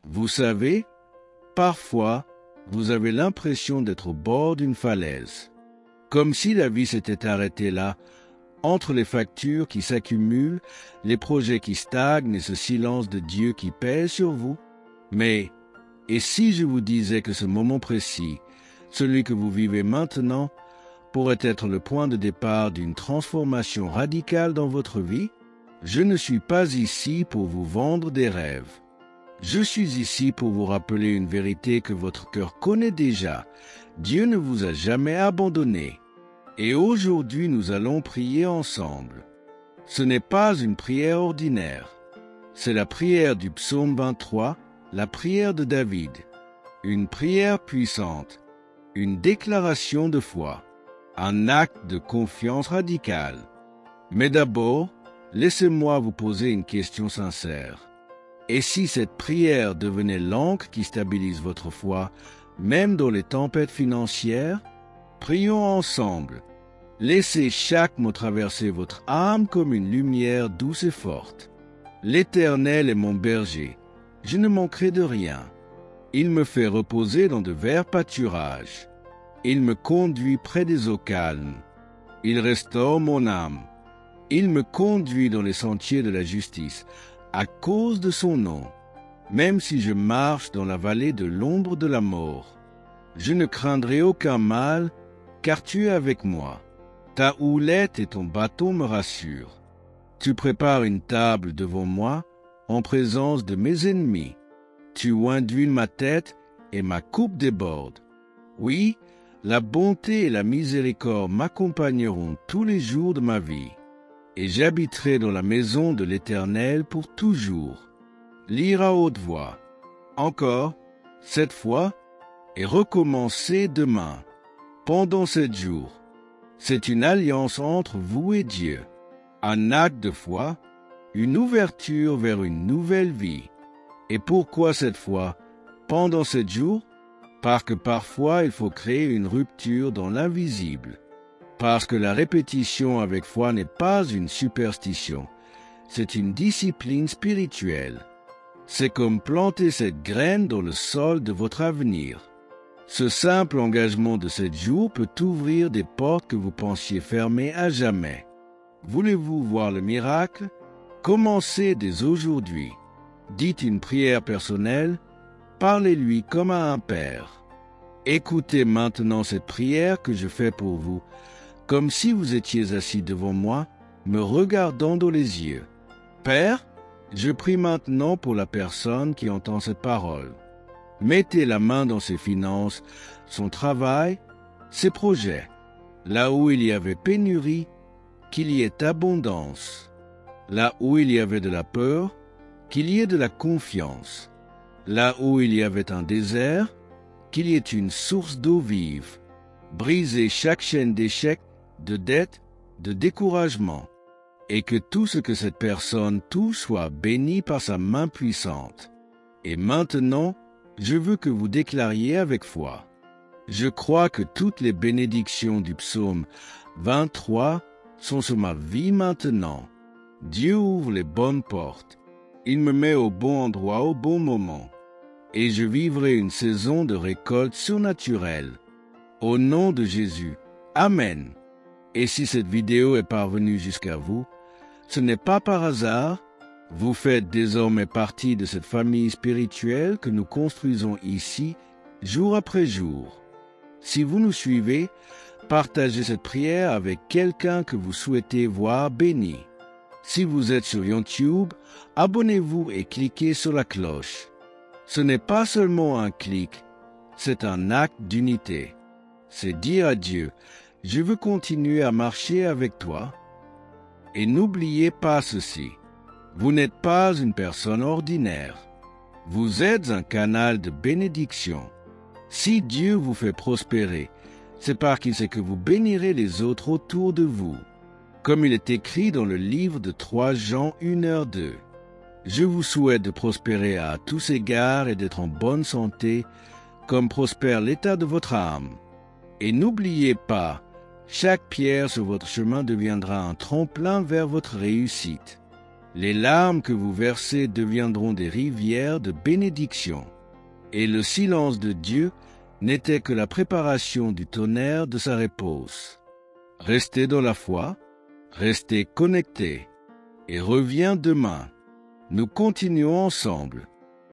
Vous savez, parfois, vous avez l'impression d'être au bord d'une falaise, comme si la vie s'était arrêtée là, entre les factures qui s'accumulent, les projets qui stagnent et ce silence de Dieu qui pèse sur vous. Mais, et si je vous disais que ce moment précis, celui que vous vivez maintenant, pourrait être le point de départ d'une transformation radicale dans votre vie? Je ne suis pas ici pour vous vendre des rêves. Je suis ici pour vous rappeler une vérité que votre cœur connaît déjà. Dieu ne vous a jamais abandonné. Et aujourd'hui, nous allons prier ensemble. Ce n'est pas une prière ordinaire. C'est la prière du psaume 23, la prière de David. Une prière puissante, une déclaration de foi, un acte de confiance radicale. Mais d'abord, laissez-moi vous poser une question sincère. Et si cette prière devenait l'encre qui stabilise votre foi, même dans les tempêtes financières? Prions ensemble. Laissez chaque mot traverser votre âme comme une lumière douce et forte. L'Éternel est mon berger. Je ne manquerai de rien. Il me fait reposer dans de verts pâturages. Il me conduit près des eaux calmes. Il restaure mon âme. Il me conduit dans les sentiers de la justice, à cause de son nom. Même si je marche dans la vallée de l'ombre de la mort, je ne craindrai aucun mal, car tu es avec moi. Ta houlette et ton bâton me rassurent. Tu prépares une table devant moi, en présence de mes ennemis. Tu oinduis ma tête et ma coupe déborde. Oui, la bonté et la miséricorde m'accompagneront tous les jours de ma vie, et j'habiterai dans la maison de l'Éternel pour toujours. Lire à haute voix. Encore, cette fois, et recommencer demain, pendant 7 jours. C'est une alliance entre vous et Dieu, un acte de foi, une ouverture vers une nouvelle vie. Et pourquoi cette fois, pendant 7 jours? Parce que parfois il faut créer une rupture dans l'invisible. Parce que la répétition avec foi n'est pas une superstition, c'est une discipline spirituelle. C'est comme planter cette graine dans le sol de votre avenir. Ce simple engagement de 7 jours peut ouvrir des portes que vous pensiez fermées à jamais. Voulez-vous voir le miracle? Commencez dès aujourd'hui. Dites une prière personnelle, parlez-lui comme à un père. Écoutez maintenant cette prière que je fais pour vous, comme si vous étiez assis devant moi, me regardant dans les yeux. Père, je prie maintenant pour la personne qui entend cette parole. Mettez la main dans ses finances, son travail, ses projets. Là où il y avait pénurie, qu'il y ait abondance. Là où il y avait de la peur, qu'il y ait de la confiance. Là où il y avait un désert, qu'il y ait une source d'eau vive. Brisez chaque chaîne d'échec, de dette, de découragement. Et que tout ce que cette personne touche soit béni par sa main puissante. Et maintenant, je veux que vous déclariez avec foi. Je crois que toutes les bénédictions du psaume 23 sont sur ma vie maintenant. Dieu ouvre les bonnes portes. Il me met au bon endroit au bon moment. Et je vivrai une saison de récolte surnaturelle. Au nom de Jésus. Amen. Et si cette vidéo est parvenue jusqu'à vous, ce n'est pas par hasard. Vous faites désormais partie de cette famille spirituelle que nous construisons ici, jour après jour. Si vous nous suivez, partagez cette prière avec quelqu'un que vous souhaitez voir béni. Si vous êtes sur YouTube, abonnez-vous et cliquez sur la cloche. Ce n'est pas seulement un clic, c'est un acte d'unité. C'est dire à Dieu, je veux continuer à marcher avec toi. Et n'oubliez pas ceci. Vous n'êtes pas une personne ordinaire. Vous êtes un canal de bénédiction. Si Dieu vous fait prospérer, c'est parce qu'il sait que vous bénirez les autres autour de vous. Comme il est écrit dans le livre de 3 Jean 1h2. Je vous souhaite de prospérer à tous égards et d'être en bonne santé, comme prospère l'état de votre âme. Et n'oubliez pas, chaque pierre sur votre chemin deviendra un tremplin vers votre réussite. Les larmes que vous versez deviendront des rivières de bénédiction. Et le silence de Dieu n'était que la préparation du tonnerre de sa réponse. Restez dans la foi, restez connectés, et reviens demain. Nous continuons ensemble